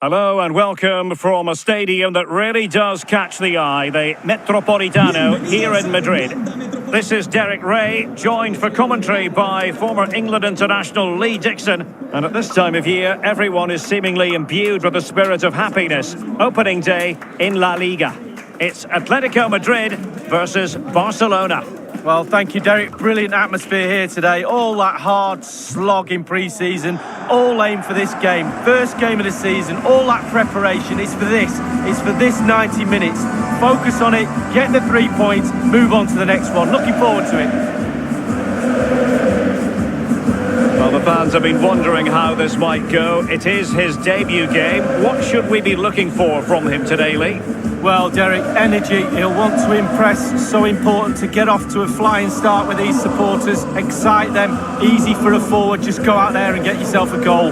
Hello and welcome from a stadium that really does catch the eye, the Metropolitano here in Madrid. This is Derek Ray, joined for commentary by former England international Lee Dixon. And at this time of year, everyone is seemingly imbued with the spirit of happiness. Opening day in La Liga. It's Atlético Madrid versus Barcelona. Well, thank you, Derek. Brilliant atmosphere here today. All that hard slog in pre-season, all aim for this game. First game of the season, all that preparation is for this. It's for this 90 minutes. Focus on it, get the 3 points, move on to the next one. Looking forward to it. Well, the fans have been wondering how this might go. It is his debut game. What should we be looking for from him today, Lee? Well, Derek, energy, he'll want to impress. So important to get off to a flying start with these supporters, excite them, easy for a forward, just go out there and get yourself a goal.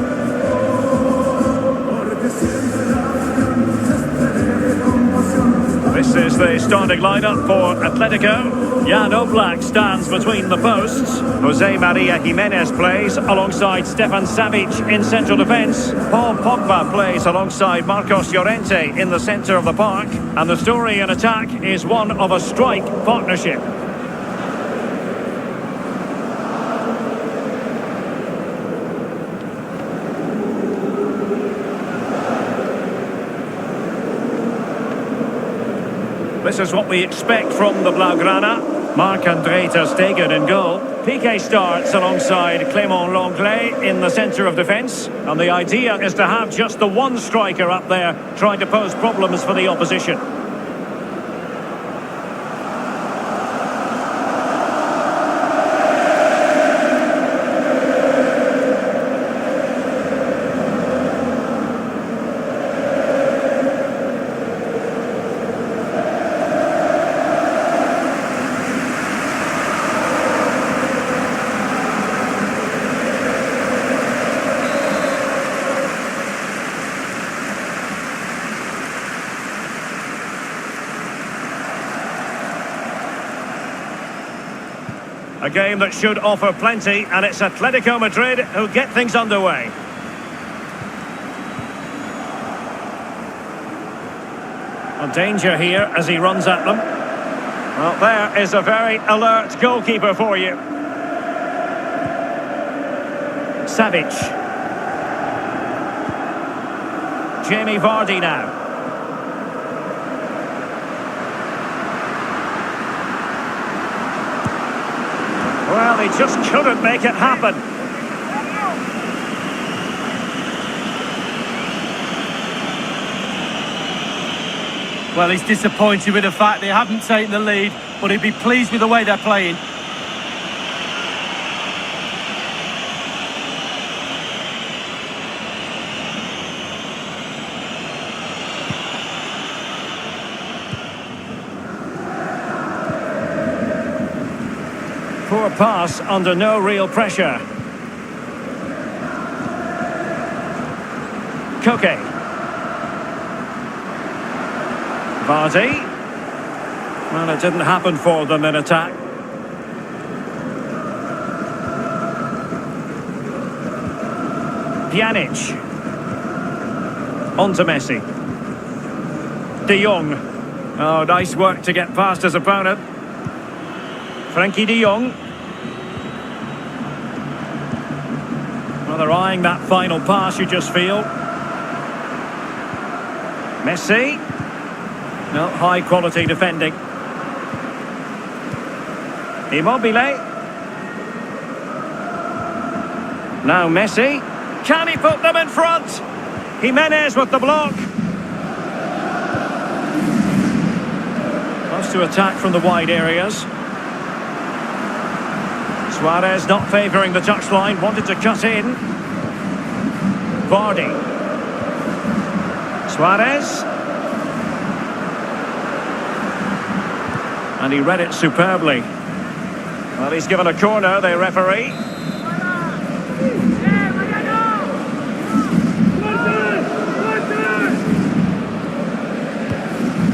This is the starting lineup for Atletico. Jan Oblak stands between the posts. Jose Maria Jimenez plays alongside Stefan Savic in central defence. Paul Pogba plays alongside Marcos Llorente in the centre of the park. And the story in attack is one of a strike partnership. This is what we expect from the Blaugrana. Marc-André ter Stegen in goal. Piqué starts alongside Clément Lenglet in the centre of defence. And the idea is to have just the one striker up there trying to pose problems for the opposition. A game that should offer plenty, and it's Atletico Madrid who get things underway. A danger here as he runs at them. Well, there is a very alert goalkeeper for you. Savic. Jamie Vardy now. Well, he just couldn't make it happen. Well, he's disappointed with the fact they haven't taken the lead, but he'd be pleased with the way they're playing. Poor pass under no real pressure. Koke. Vardy. Well, it didn't happen for them in attack. Pjanic. On to Messi. De Jong. Oh, nice work to get past his opponent. Frankie de Jong. Well, they're eyeing that final pass, you just feel. Messi. No, high quality defending. Immobile. Now Messi. Can he put them in front? Jimenez with the block. Wants to attack from the wide areas. Suarez not favouring the touchline, wanted to cut in. Vardy. Suarez. And he read it superbly. Well, he's given a corner, the referee.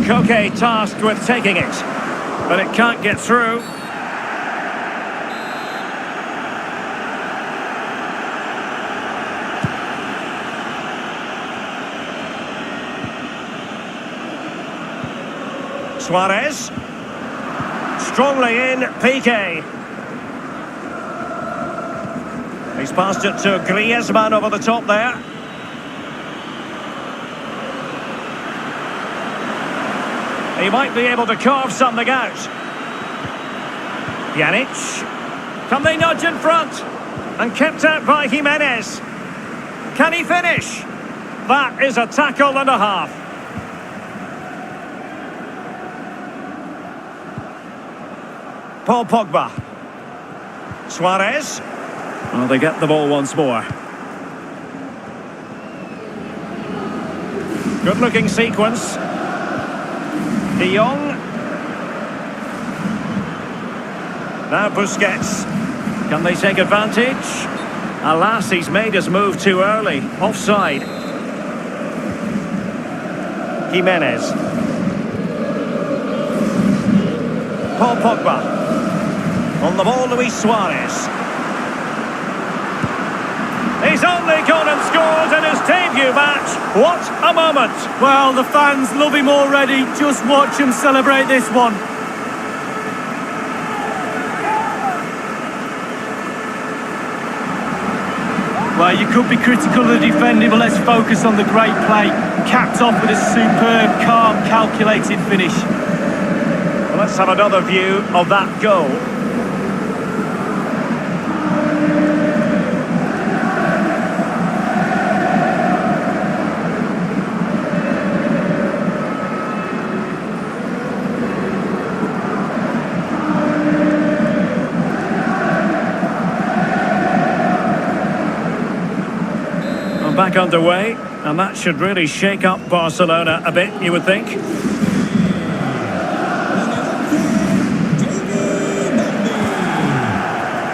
Koke tasked with taking it, but it can't get through. Suarez. Strongly in, Piqué. He's passed it to Griezmann over the top there. He might be able to carve something out. Pjanic. Can they nudge in front? And kept out by Jimenez. Can he finish? That is a tackle and a half. Paul Pogba. Suarez. Well, they get the ball once more. Good-looking sequence. De Jong. Now Busquets. Can they take advantage? Alas, he's made his move too early. Offside. Jimenez. Paul Pogba. On the ball, Luis Suarez. He's only gone and scored in his debut match. What a moment. Well, the fans love him already. Just watch him celebrate this one. Well, you could be critical of the defending, but let's focus on the great play. Capped off with a superb, calm, calculated finish. Well, let's have another view of that goal. Back underway, and that should really shake up Barcelona a bit, you would think.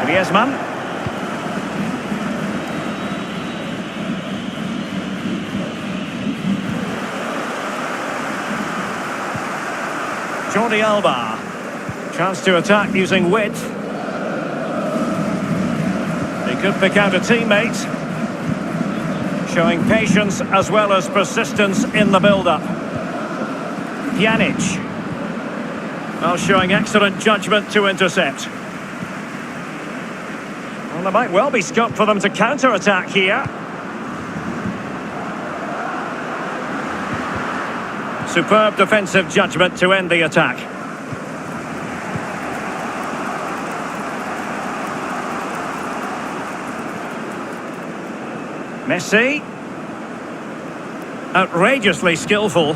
Griezmann. Jordi Alba. Chance to attack using width. He could pick out a teammate. Showing patience as well as persistence in the build-up. Pjanic. Well, showing excellent judgment to intercept. Well, there might well be scope for them to counter-attack here. Superb defensive judgment to end the attack. Messi. Outrageously skillful.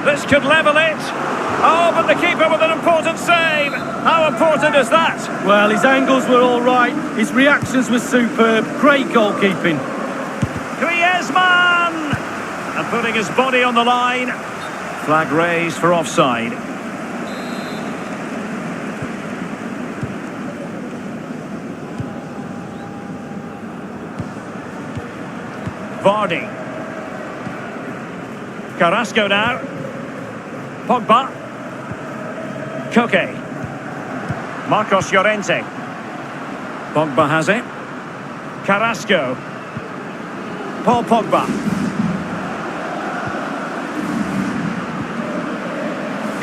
This could level it. Oh, but the keeper with an important save. How important is that? Well, his angles were all right. His reactions were superb. Great goalkeeping. Griezmann! And putting his body on the line. Flag raised for offside. Vardy. Carrasco now. Pogba. Koke. Marcos Llorente. Pogba has it. Carrasco. Paul Pogba.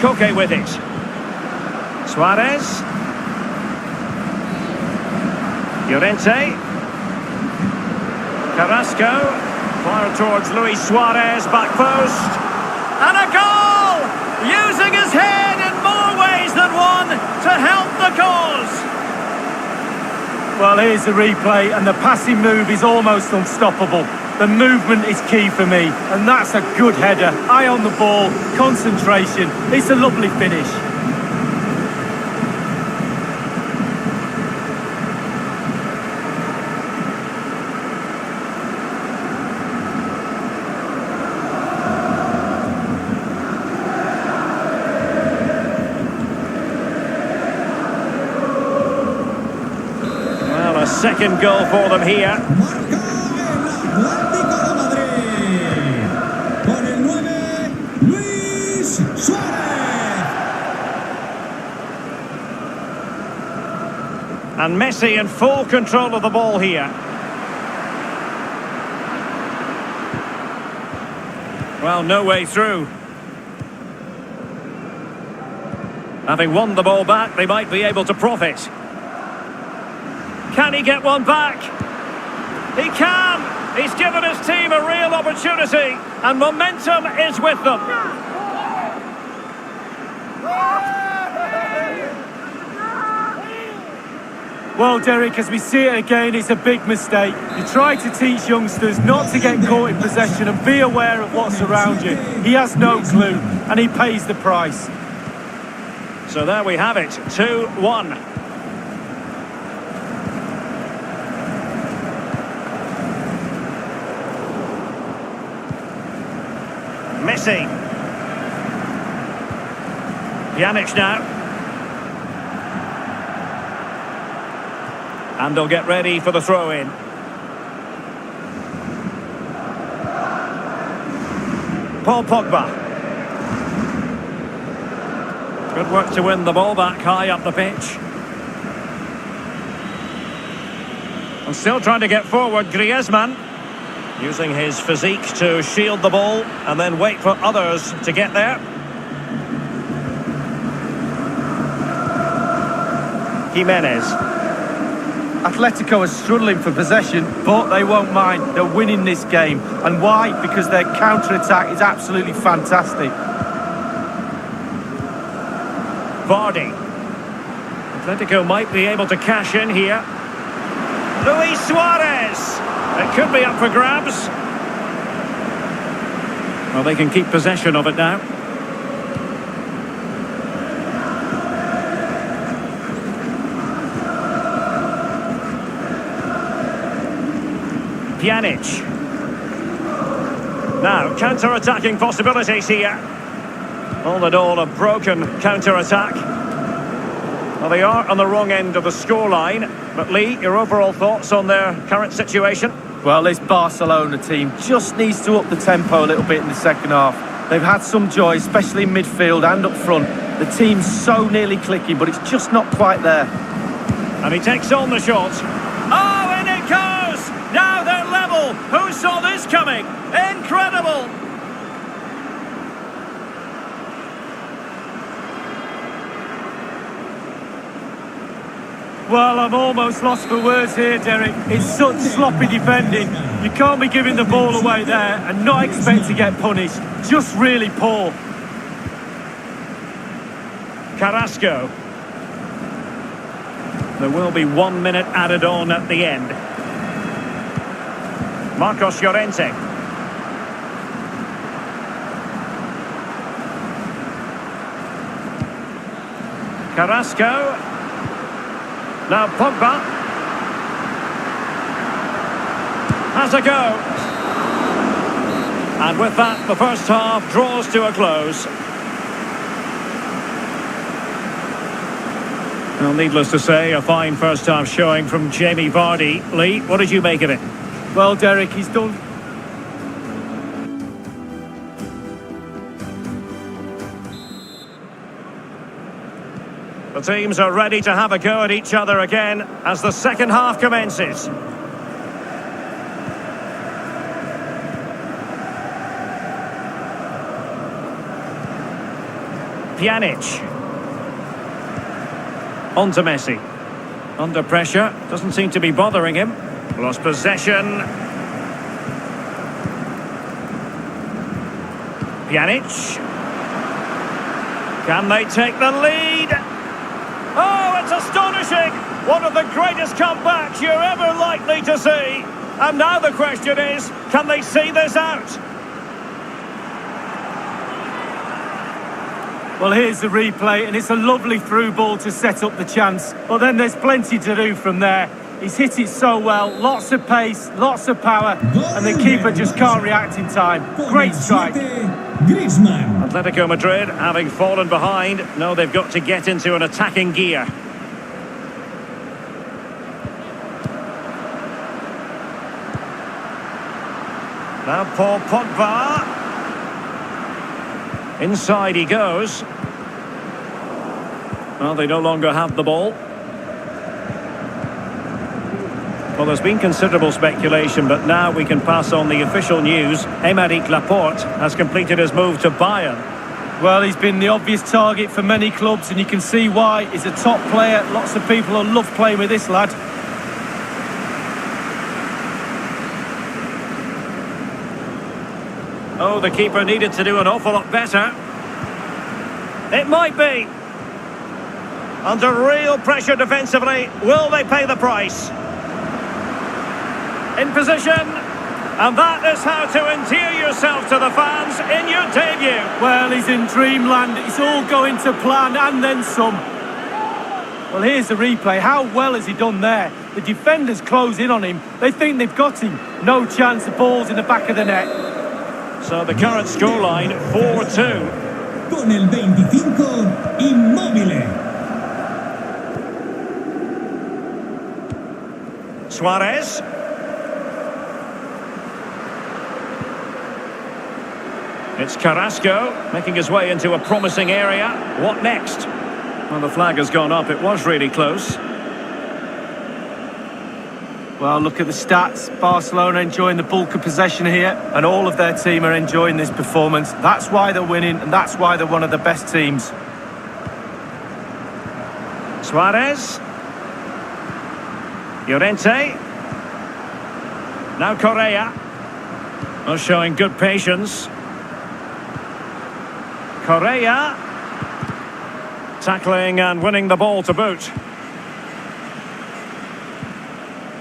Koke with it. Suarez. Llorente. Carrasco. Fire towards Luis Suarez, back post. And a goal! Using his head in more ways than one to help the cause. Well, here's the replay, and the passing move is almost unstoppable. The movement is key for me, and that's a good header. Eye on the ball, concentration. It's a lovely finish. Second goal for them here. Marca el Atlético Madrid. Con el 9, Luis Suarez. And Messi in full control of the ball here. Well, no way through. Having won the ball back, they might be able to profit. Can he get one back? He can! He's given his team a real opportunity, and momentum is with them. Well, Derek, as we see it again, it's a big mistake. You try to teach youngsters not to get caught in possession and be aware of what's around you. He has no clue, and he pays the price. So there we have it, 2-1. Messi. Pjanic now. And they'll get ready for the throw-in. Paul Pogba. Good work to win the ball back high up the pitch. And still trying to get forward, Griezmann. Using his physique to shield the ball and then wait for others to get there. Jimenez. Atletico are struggling for possession, but they won't mind. They're winning this game. And why? Because their counter-attack is absolutely fantastic. Vardy. Atletico might be able to cash in here. Luis Suarez. It could be up for grabs. Well, they can keep possession of it now. Pjanic. Now, counter-attacking possibilities here. All in all, a broken counter-attack. Well, they are on the wrong end of the scoreline. But Lee, your overall thoughts on their current situation? Well, this Barcelona team just needs to up the tempo a little bit in the second half. They've had some joy, especially in midfield and up front. The team's so nearly clicking, but it's just not quite there. And he takes on the shot. Oh, and it goes! Now they're level! Who saw this coming? Incredible! Well, I'm almost lost for words here, Derek. It's such sloppy defending. You can't be giving the ball away there and not expect to get punished. Just really poor. Carrasco. There will be 1 minute added on at the end. Marcos Llorente. Carrasco. Now Pogba. Has a go. And with that, the first half draws to a close. Well, needless to say, a fine first half showing from Jamie Vardy. Lee, what did you make of it? Well, Derek, he's done... The teams are ready to have a go at each other again as the second half commences. Pjanic. On to Messi. Under pressure, doesn't seem to be bothering him. Lost possession. Pjanic. Can they take the lead? Oh, it's astonishing! One of the greatest comebacks you're ever likely to see. And now the question is, can they see this out? Well, here's the replay, and it's a lovely through ball to set up the chance. But then there's plenty to do from there. He's hit it so well, lots of pace, lots of power, and the keeper just can't react in time. Great strike. Griezmann. Atlético Madrid, having fallen behind, know they've got to get into an attacking gear. Now Paul Pogba. Inside he goes. Well, they no longer have the ball. Well, there's been considerable speculation, but now we can pass on the official news. Aymeric Laporte has completed his move to Bayern. Well, he's been the obvious target for many clubs, and you can see why. He's a top player. Lots of people will love playing with this lad. Oh, the keeper needed to do an awful lot better. It might be. Under real pressure defensively. Will they pay the price? In position. And that is how to endear yourself to the fans in your debut. Well, he's in dreamland. It's all going to plan and then some. Well, here's the replay. How well has he done there? The defenders close in on him. They think they've got him. No chance. The ball's in the back of the net. So the current scoreline, 4-2. Con el 25, Immobile. Suarez. It's Carrasco, making his way into a promising area. What next? Well, the flag has gone up. It was really close. Well, look at the stats. Barcelona enjoying the bulk of possession here, and all of their team are enjoying this performance. That's why they're winning, and that's why they're one of the best teams. Suarez. Llorente. Now Correa. Well, showing good patience. Correa. Tackling and winning the ball to boot.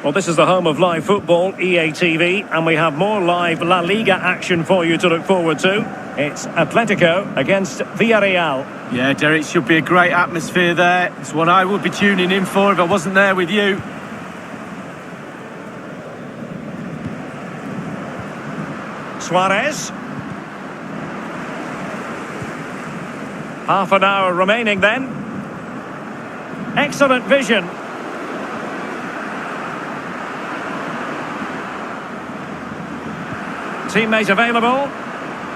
Well, this is the home of live football, EA TV, and we have more live La Liga action for you to look forward to. It's Atletico against Villarreal. Yeah, Derek, should be a great atmosphere there. It's one I would be tuning in for if I wasn't there with you. Suarez. Half an hour remaining then. Excellent vision. Teammate available.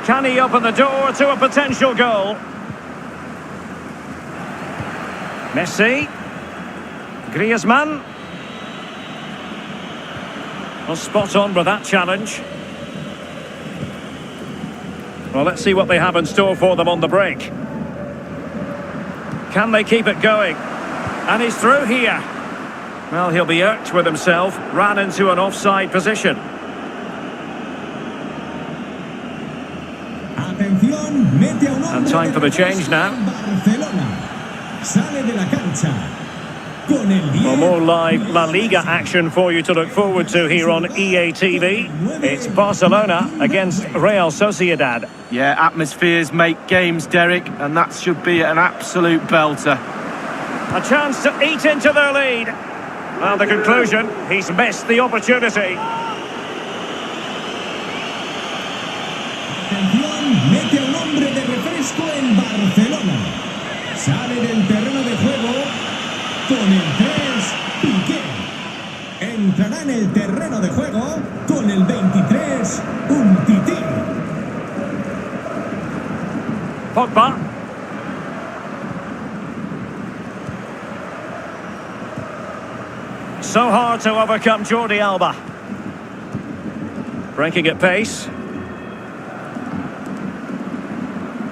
Can he open the door to a potential goal? Messi. Griezmann. Well, spot on with that challenge. Well, let's see what they have in store for them on the break. Can they keep it going? And he's through here. Well, he'll be irked with himself. Ran into an offside position. And time for the change now. Well, more live La Liga action for you to look forward to here on EA TV. It's Barcelona against Real Sociedad. Yeah, atmospheres make games, Derek, and that should be an absolute belter. A chance to eat into their lead. Well, the conclusion, he's missed the opportunity. Mete a un hombre de refresco en Barcelona. Sale del terreno de juego con el 3, Piqué. Entrará en el terreno de juego con el 23, Umtiti. Pogba. So hard to overcome Jordi Alba. Breaking at pace.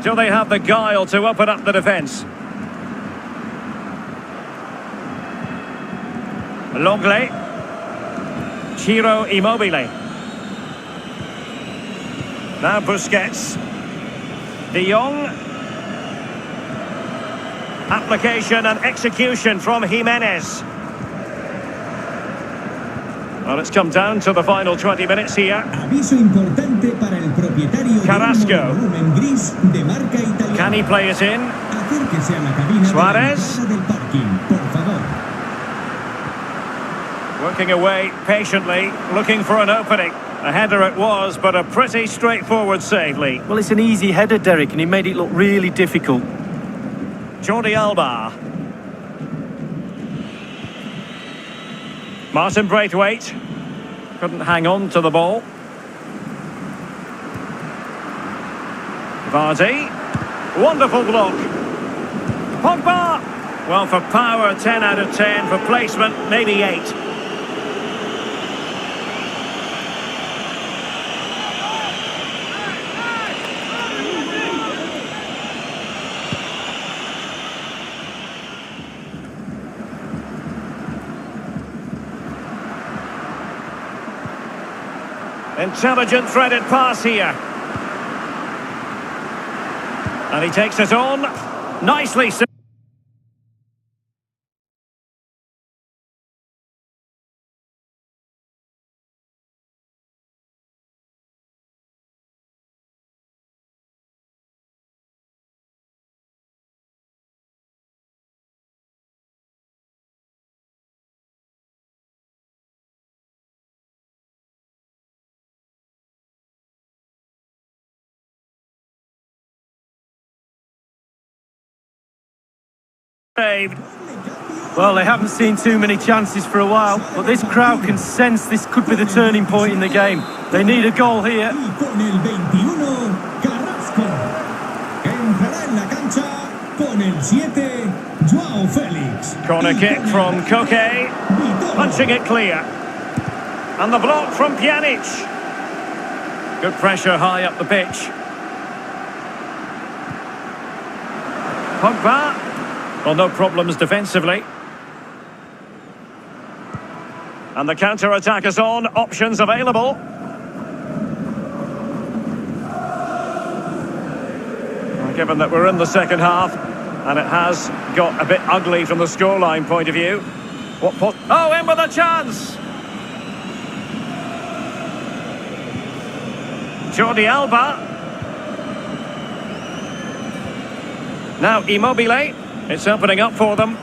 Do they have the guile to open up the defence? Longley. Ciro Immobile. Now Busquets. De Jong. Application and execution from Jimenez. Well, it's come down to the final 20 minutes here. Aviso importante para el propietario Carrasco. del volumen gris de marca italiana. Can he play it in? Acérquese a la cabina Suarez. de la entrada del parking, por favor. Working away patiently, looking for an opening. A header it was, but a pretty straightforward save, Lee. Well, it's an easy header, Derek, and he made it look really difficult. Jordi Alba. Martin Braithwaite. Couldn't hang on to the ball. Vardy. Wonderful block. Pogba. Well, for power, 10 out of 10. For placement, maybe 8. Intelligent threaded pass here. And he takes it on. Nicely set. Saved. Well, they haven't seen too many chances for a while, but this crowd can sense this could be the turning point in the game. They need a goal here. Y con el 21, Carrasco. Entrará en la cancha con el 7, Joao Félix. Corner kick from Koke. Punching it clear. And the block from Pjanic. Good pressure high up the pitch. Pogba. Well, no problems defensively. And the counter-attack is on. Options available. Well, given that we're in the second half, and it has got a bit ugly from the scoreline point of view. Oh, in with a chance! Jordi Alba. Now Immobile. It's opening up for them.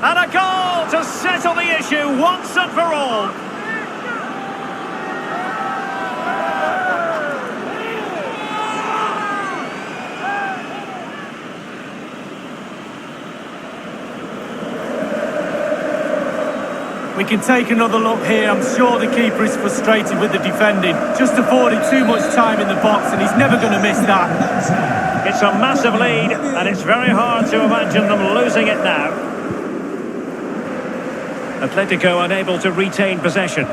And a goal to settle the issue once and for all. We can take another look here. I'm sure the keeper is frustrated with the defending. Just affording too much time in the box, and he's never going to miss that. It's a massive lead, and it's very hard to imagine them losing it now. Atletico unable to retain possession.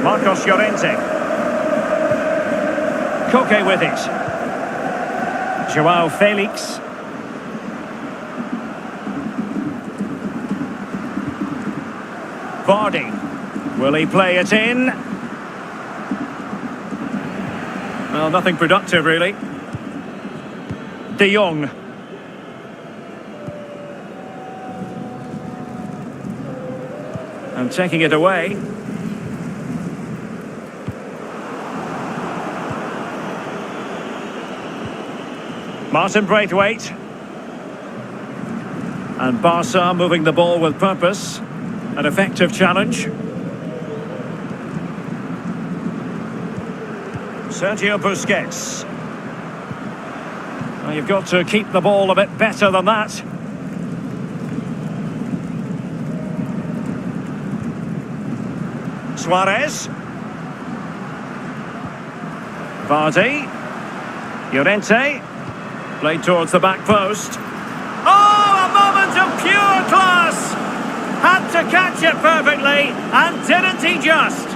Marcos Llorente. Koke with it. Joao Felix. Vardy. Will he play it in? Well, nothing productive, really. De Jong. And taking it away. Martin Braithwaite. And Barca moving the ball with purpose. An effective challenge. Sergio Busquets. Well, you've got to keep the ball a bit better than that. Suarez. Vardy. Llorente. Played towards the back post. Oh, a moment of pure class! Had to catch it perfectly, and didn't he just?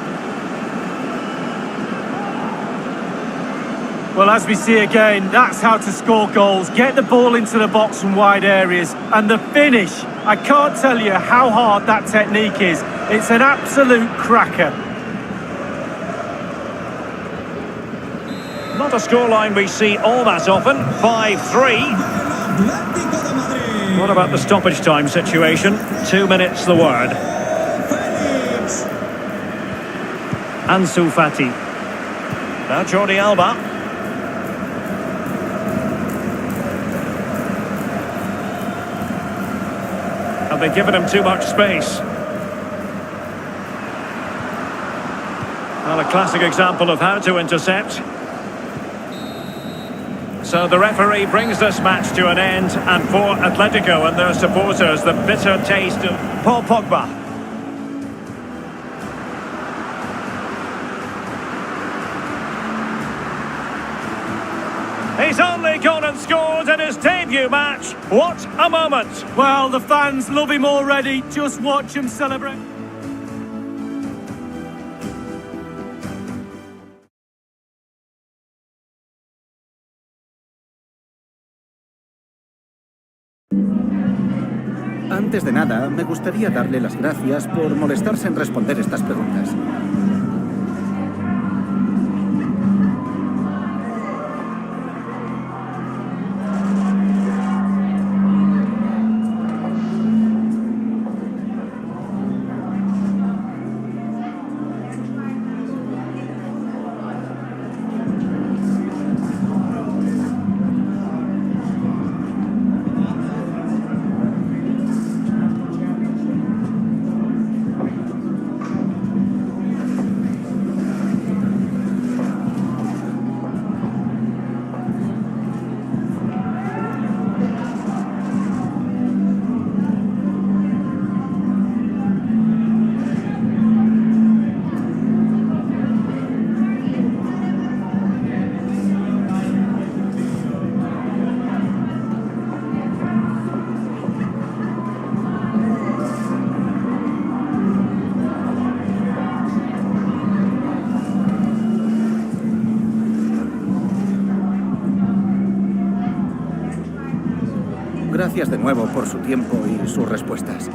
Well, as we see again, that's how to score goals. Get the ball into the box from wide areas. And the finish, I can't tell you how hard that technique is. It's an absolute cracker. Not a scoreline we see all that often. 5-3. What about the stoppage time situation? 2 minutes the word. Ansu Fati. Now Jordi Alba. Have they given him too much space? Well, a classic example of how to intercept. So the referee brings this match to an end, and for Atletico and their supporters, the bitter taste of Paul Pogba. He's only gone and scored in his debut match. What a moment! Well, the fans love him already. Just watch him celebrate. Antes de nada, me gustaría darle las gracias por molestarse en responder estas preguntas. Gracias de nuevo por su tiempo y sus respuestas.